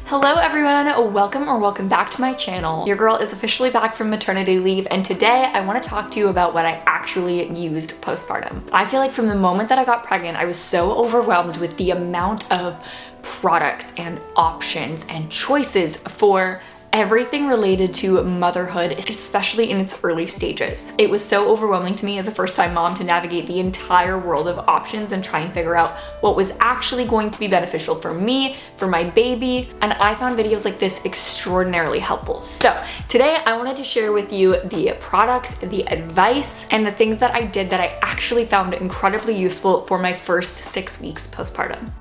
Hello everyone, welcome back to my channel. Your girl is officially back from maternity leave, and today I want to talk to you about what I actually used postpartum. I feel like from the moment that I got pregnant, I was so overwhelmed with the amount of products and options and choices for everything related to motherhood, especially in its early stages. It was so overwhelming to me as a first-time mom to navigate the entire world of options and try and figure out what was actually going to be beneficial for me, for my baby, and I found videos like this extraordinarily helpful. So today I wanted to share with you the products, the advice, and the things that I did that I actually found incredibly useful for my first 6 weeks postpartum.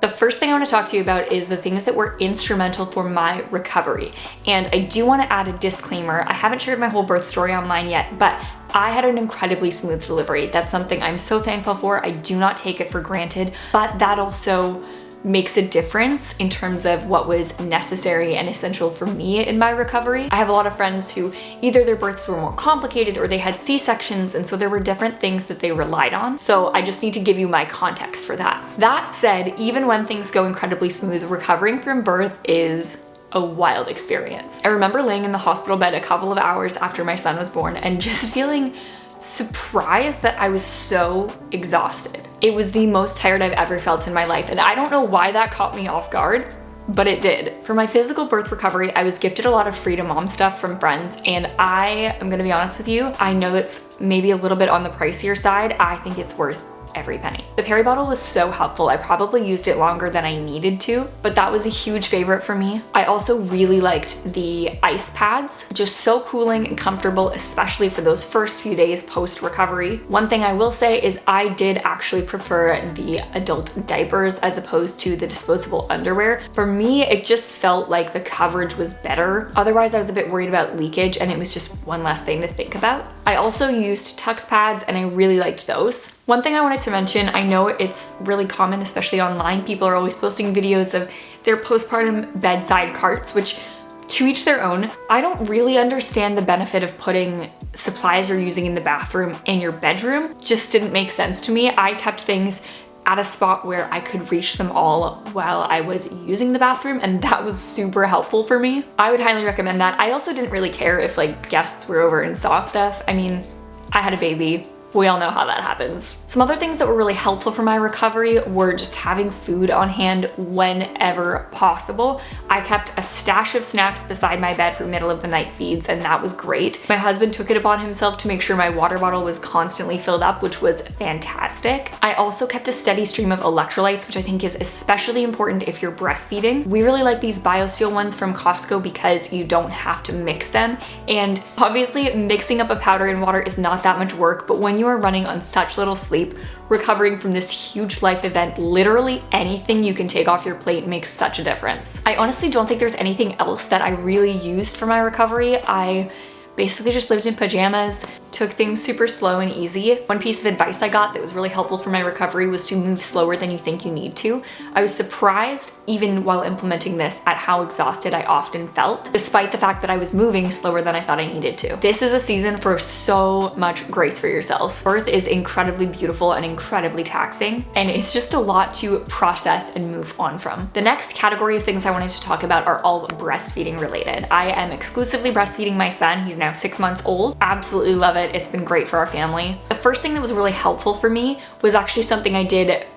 The first thing I want to talk to you about is the things that were instrumental for my recovery. And I do want to add a disclaimer. I haven't shared my whole birth story online yet, but I had an incredibly smooth delivery. That's something I'm so thankful for. I do not take it for granted, but that also makes a difference in terms of what was necessary and essential for me in my recovery. I have a lot of friends who either their births were more complicated or they had C-sections, and so there were different things that they relied on. So I just need to give you my context for that. That said, even when things go incredibly smooth, recovering from birth is a wild experience. I remember laying in the hospital bed a couple of hours after my son was born and just feeling surprised that I was so exhausted. It was the most tired I've ever felt in my life, and I don't know why that caught me off guard, but it did. For my physical birth recovery, I was gifted a lot of Frida Mom stuff from friends, and I am gonna be honest with you, I know it's maybe a little bit on the pricier side. I think it's worth every penny. The Peri bottle was so helpful. I probably used it longer than I needed to, but that was a huge favorite for me. I also really liked the ice pads, just so cooling and comfortable, especially for those first few days post-recovery. One thing I will say is I did actually prefer the adult diapers as opposed to the disposable underwear. For me, it just felt like the coverage was better. Otherwise, I was a bit worried about leakage, and it was just one less thing to think about. I also used Tux pads, and I really liked those. One thing I wanted to mention, I know it's really common, especially online, people are always posting videos of their postpartum bedside carts, which to each their own. I don't really understand the benefit of putting supplies you're using in the bathroom in your bedroom. Just didn't make sense to me. I kept things at a spot where I could reach them all while I was using the bathroom, and that was super helpful for me. I would highly recommend that. I also didn't really care if like guests were over and saw stuff. I mean, I had a baby. We all know how that happens. Some other things that were really helpful for my recovery were just having food on hand whenever possible. I kept a stash of snacks beside my bed for middle of the night feeds, and that was great. My husband took it upon himself to make sure my water bottle was constantly filled up, which was fantastic. I also kept a steady stream of electrolytes, which I think is especially important if you're breastfeeding. We really like these BioSteel ones from Costco because you don't have to mix them. And obviously mixing up a powder and water is not that much work, but when you are running on such little sleep, recovering from this huge life event, literally anything you can take off your plate makes such a difference. I honestly don't think there's anything else that I really used for my recovery. I basically just lived in pajamas, took things super slow and easy. One piece of advice I got that was really helpful for my recovery was to move slower than you think you need to. I was surprised, even while implementing this, at how exhausted I often felt, despite the fact that I was moving slower than I thought I needed to. This is a season for so much grace for yourself. Birth is incredibly beautiful and incredibly taxing, and it's just a lot to process and move on from. The next category of things I wanted to talk about are all breastfeeding related. I am exclusively breastfeeding my son. He's now 6 months old. Absolutely love it. It's been great for our family. The first thing that was really helpful for me was actually something I did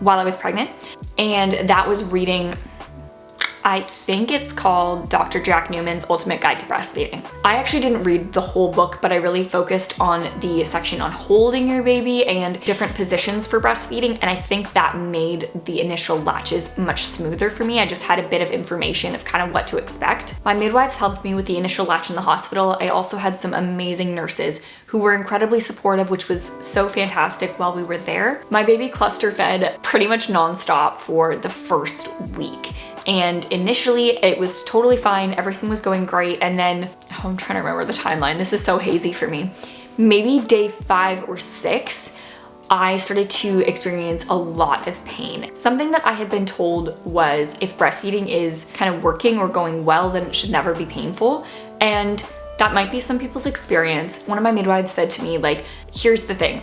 while I was pregnant, and that was reading, I think it's called Dr. Jack Newman's Ultimate Guide to Breastfeeding. I actually didn't read the whole book, but I really focused on the section on holding your baby and different positions for breastfeeding, and I think that made the initial latches much smoother for me. I just had a bit of information of kind of what to expect. My midwives helped me with the initial latch in the hospital. I also had some amazing nurses who were incredibly supportive, which was so fantastic while we were there. My baby cluster fed pretty much nonstop for the first week. And initially it was totally fine, everything was going great, and then, I'm trying to remember the timeline, this is so hazy for me. Maybe day 5 or 6, I started to experience a lot of pain. Something that I had been told was if breastfeeding is kind of working or going well, then it should never be painful. And that might be some people's experience. One of my midwives said to me, like, here's the thing.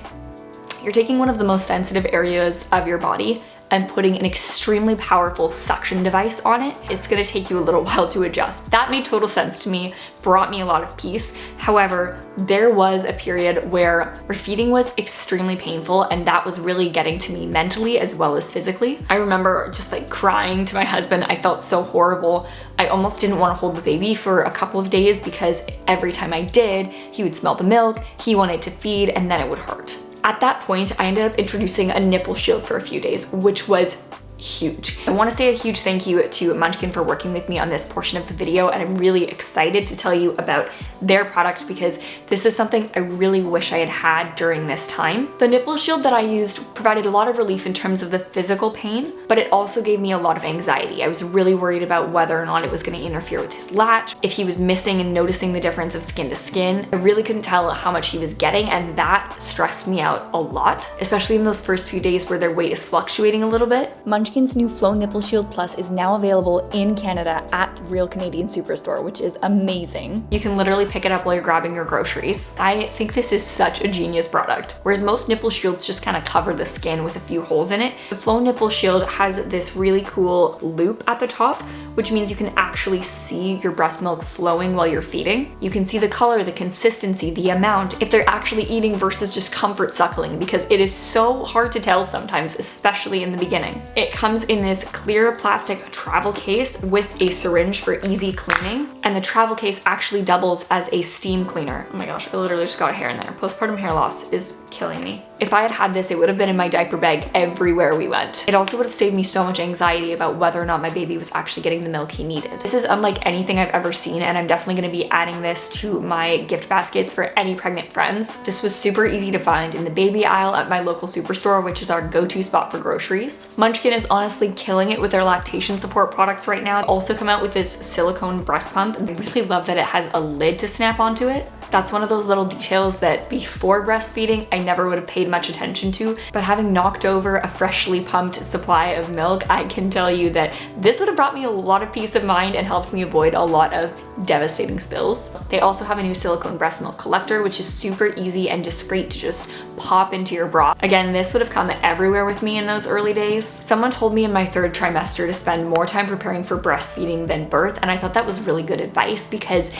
You're taking one of the most sensitive areas of your body and putting an extremely powerful suction device on it. It's gonna take you a little while to adjust. That made total sense to me, brought me a lot of peace. However, there was a period where feeding was extremely painful, and that was really getting to me mentally as well as physically. I remember just like crying to my husband. I felt so horrible. I almost didn't want to hold the baby for a couple of days because every time I did, he would smell the milk, he wanted to feed, and then it would hurt. At that point, I ended up introducing a nipple shield for a few days, which was huge. I want to say a huge thank you to Munchkin for working with me on this portion of the video, and I'm really excited to tell you about their product because this is something I really wish I had had during this time. The nipple shield that I used provided a lot of relief in terms of the physical pain, but it also gave me a lot of anxiety. I was really worried about whether or not it was going to interfere with his latch, if he was missing and noticing the difference of skin to skin. I really couldn't tell how much he was getting, and that stressed me out a lot, especially in those first few days where their weight is fluctuating a little bit. Munchkin's new Flow Nipple Shield Plus is now available in Canada at Real Canadian Superstore, which is amazing. You can literally pick it up while you're grabbing your groceries. I think this is such a genius product. Whereas most nipple shields just kind of cover the skin with a few holes in it, the Flow Nipple Shield has this really cool loop at the top, which means you can actually see your breast milk flowing while you're feeding. You can see the color, the consistency, the amount, if they're actually eating versus just comfort suckling, because it is so hard to tell sometimes, especially in the beginning. It comes in this clear plastic travel case with a syringe for easy cleaning, and the travel case actually doubles as a steam cleaner. Oh my gosh, I literally just got a hair in there. Postpartum hair loss is killing me. If I had had this, it would have been in my diaper bag everywhere we went. It also would have saved me so much anxiety about whether or not my baby was actually getting the milk he needed. This is unlike anything I've ever seen, and I'm definitely gonna be adding this to my gift baskets for any pregnant friends. This was super easy to find in the baby aisle at my local Superstore, which is our go-to spot for groceries. Munchkin is honestly killing it with their lactation support products right now. They also come out with this silicone breast pump. I really love that it has a lid to snap onto it. That's one of those little details that before breastfeeding, I never would have paid much attention to, but having knocked over a freshly pumped supply of milk, I can tell you that this would have brought me a lot of peace of mind and helped me avoid a lot of devastating spills. They also have a new silicone breast milk collector, which is super easy and discreet to just pop into your bra. Again, this would have come everywhere with me in those early days. Someone told me in my third trimester to spend more time preparing for breastfeeding than birth, and I thought that was really good advice because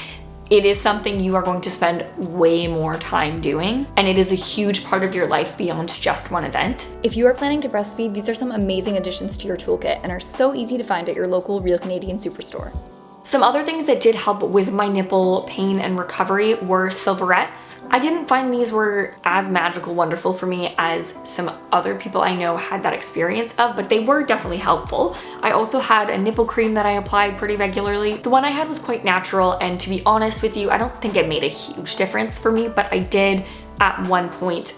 it is something you are going to spend way more time doing, and it is a huge part of your life beyond just one event. If you are planning to breastfeed, these are some amazing additions to your toolkit and are so easy to find at your local Real Canadian Superstore. Some other things that did help with my nipple pain and recovery were silverettes. I didn't find these were as magical wonderful for me as some other people I know had that experience of, but they were definitely helpful. I also had a nipple cream that I applied pretty regularly. The one I had was quite natural, and to be honest with you, I don't think it made a huge difference for me, but I did at one point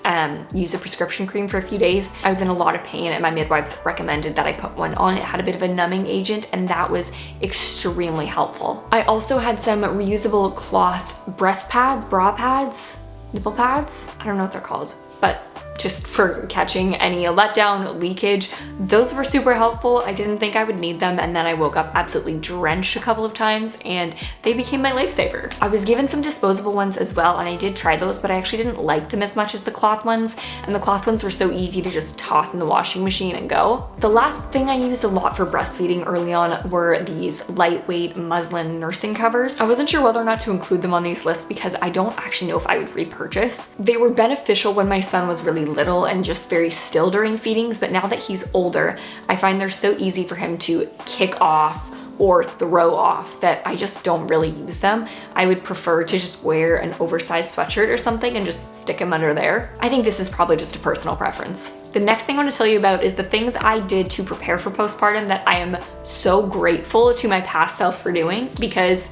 use a prescription cream for a few days. I was in a lot of pain, and my midwives recommended that I put one on. It had a bit of a numbing agent, and that was extremely helpful. I also had some reusable cloth breast pads, bra pads, nipple pads. I don't know what they're called, but just for catching any letdown, leakage. Those were super helpful. I didn't think I would need them, and then I woke up absolutely drenched a couple of times, and they became my lifesaver. I was given some disposable ones as well, and I did try those, but I actually didn't like them as much as the cloth ones, and the cloth ones were so easy to just toss in the washing machine and go. The last thing I used a lot for breastfeeding early on were these lightweight muslin nursing covers. I wasn't sure whether or not to include them on these lists because I don't actually know if I would repurchase. They were beneficial when my son was really little and just very still during feedings, but now that he's older, I find they're so easy for him to kick off or throw off that I just don't really use them. I would prefer to just wear an oversized sweatshirt or something and just stick them under there. I think this is probably just a personal preference. The next thing I want to tell you about is the things I did to prepare for postpartum that I am so grateful to my past self for doing, because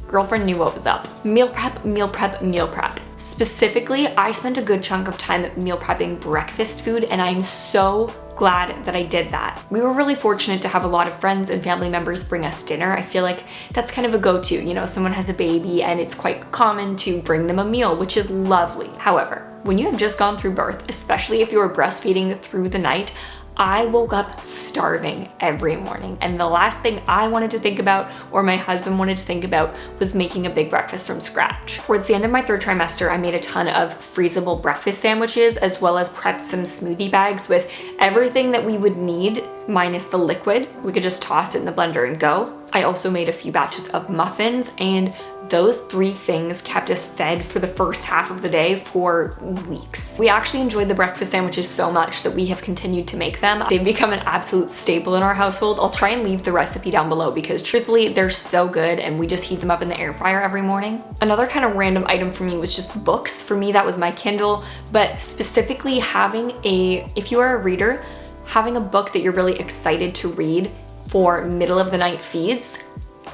girlfriend knew what was up. Meal prep, meal prep, meal prep. Specifically, I spent a good chunk of time meal prepping breakfast food, and I'm so glad that I did that. We were really fortunate to have a lot of friends and family members bring us dinner. I feel like that's kind of a go-to, you know, someone has a baby and it's quite common to bring them a meal, which is lovely. However, when you have just gone through birth, especially if you were breastfeeding through the night, I woke up starving every morning. And the last thing I wanted to think about, or my husband wanted to think about, was making a big breakfast from scratch. Towards the end of my third trimester, I made a ton of freezable breakfast sandwiches, as well as prepped some smoothie bags with everything that we would need minus the liquid. We could just toss it in the blender and go. I also made a few batches of muffins, and those 3 things kept us fed for the first half of the day for weeks. We actually enjoyed the breakfast sandwiches so much that we have continued to make them. They've become an absolute staple in our household. I'll try and leave the recipe down below because truthfully, they're so good and we just heat them up in the air fryer every morning. Another kind of random item for me was just books. For me, that was my Kindle, but specifically if you are a reader, having a book that you're really excited to read for middle of the night feeds,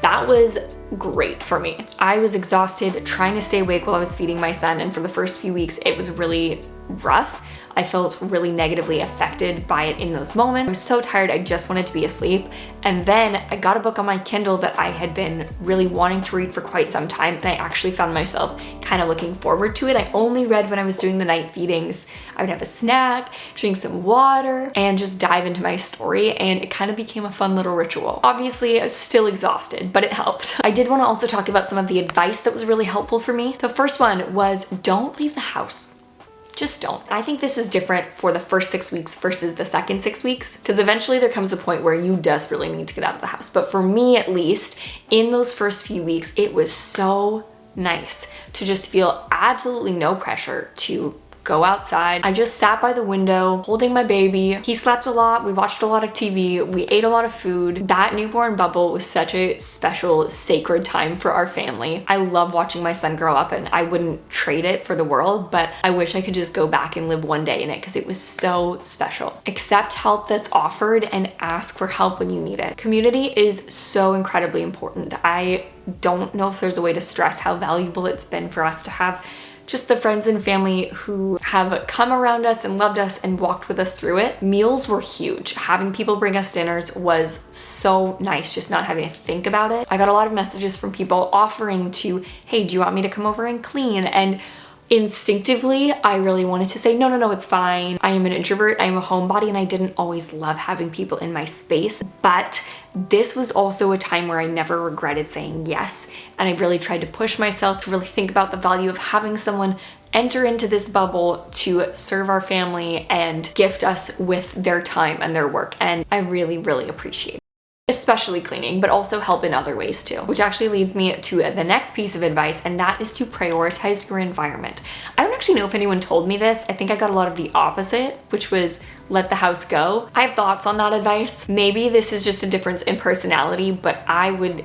that was great for me. I was exhausted trying to stay awake while I was feeding my son, and for the first few weeks it was really rough. I felt really negatively affected by it in those moments. I was so tired, I just wanted to be asleep. And then I got a book on my Kindle that I had been really wanting to read for quite some time, and I actually found myself kind of looking forward to it. I only read when I was doing the night feedings. I would have a snack, drink some water, and just dive into my story, and it kind of became a fun little ritual. Obviously, I was still exhausted, but it helped. I did want to also talk about some of the advice that was really helpful for me. The first one was, don't leave the house. Just don't. I think this is different for the first 6 weeks versus the second 6 weeks, because eventually there comes a point where you desperately need to get out of the house. But for me, at least, in those first few weeks, it was so nice to just feel absolutely no pressure to go outside. I just sat by the window holding my baby. He slept a lot. We watched a lot of TV. We ate a lot of food. That newborn bubble was such a special, sacred time for our family. I love watching my son grow up, and I wouldn't trade it for the world, but I wish I could just go back and live one day in it because it was so special. Accept help that's offered and ask for help when you need it. Community is so incredibly important. I don't know if there's a way to stress how valuable it's been for us to have just the friends and family who have come around us and loved us and walked with us through it. Meals were huge. Having people bring us dinners was so nice, just not having to think about it. I got a lot of messages from people offering to, hey, do you want me to come over and clean? And instinctively, I really wanted to say, no, it's fine. I am an introvert, I am a homebody, and I didn't always love having people in my space. But this was also a time where I never regretted saying yes. And I really tried to push myself to really think about the value of having someone enter into this bubble to serve our family and gift us with their time and their work. And I really, really appreciate it. Especially cleaning, but also help in other ways too. Which actually leads me to the next piece of advice, and that is to prioritize your environment. I don't actually know if anyone told me this. I think I got a lot of the opposite, which was let the house go. I have thoughts on that advice. Maybe this is just a difference in personality, but I would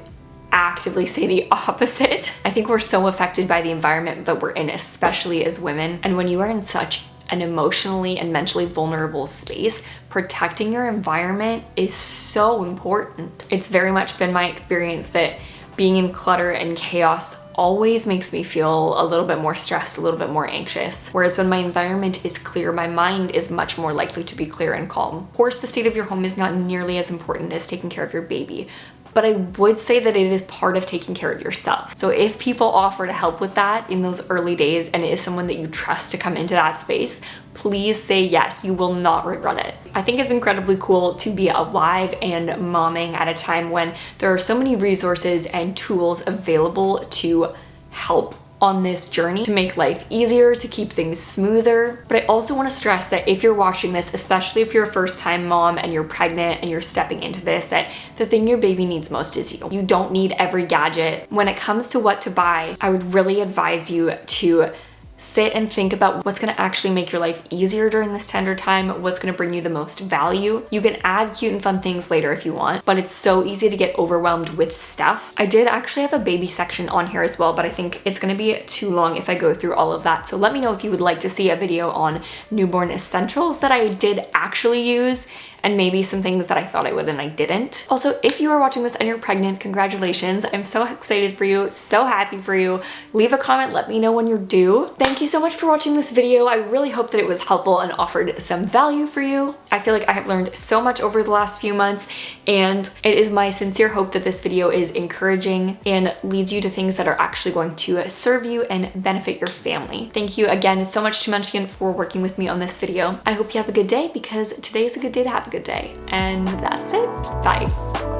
actively say the opposite. I think we're so affected by the environment that we're in, especially as women. And when you are in such an emotionally and mentally vulnerable space, protecting your environment is so important. It's very much been my experience that being in clutter and chaos always makes me feel a little bit more stressed, a little bit more anxious. Whereas when my environment is clear, my mind is much more likely to be clear and calm. Of course, the state of your home is not nearly as important as taking care of your baby, but I would say that it is part of taking care of yourself. So if people offer to help with that in those early days, and it is someone that you trust to come into that space, please say yes. You will not regret it. I think it's incredibly cool to be alive and momming at a time when there are so many resources and tools available to help on this journey to make life easier, to keep things smoother. But I also want to stress that if you're watching this, especially if you're a first-time mom and you're pregnant and you're stepping into this, that the thing your baby needs most is you. You don't need every gadget. When it comes to what to buy, I would really advise you to sit and think about what's going to actually make your life easier during this tender time, what's going to bring you the most value. You can add cute and fun things later if you want, but it's so easy to get overwhelmed with stuff. I did actually have a baby section on here as well, but I think it's going to be too long if I go through all of that. So let me know if you would like to see a video on newborn essentials that I did actually use, and maybe some things that I thought I would and I didn't. Also, if you are watching this and you're pregnant, congratulations. I'm so excited for you, so happy for you. Leave a comment, let me know when you're due. Thank you so much for watching this video. I really hope that it was helpful and offered some value for you. I feel like I have learned so much over the last few months, and it is my sincere hope that this video is encouraging and leads you to things that are actually going to serve you and benefit your family. Thank you again so much to Munchkin for working with me on this video. I hope you have a good day, because today is a good day to have a good good day. And that's it. Bye.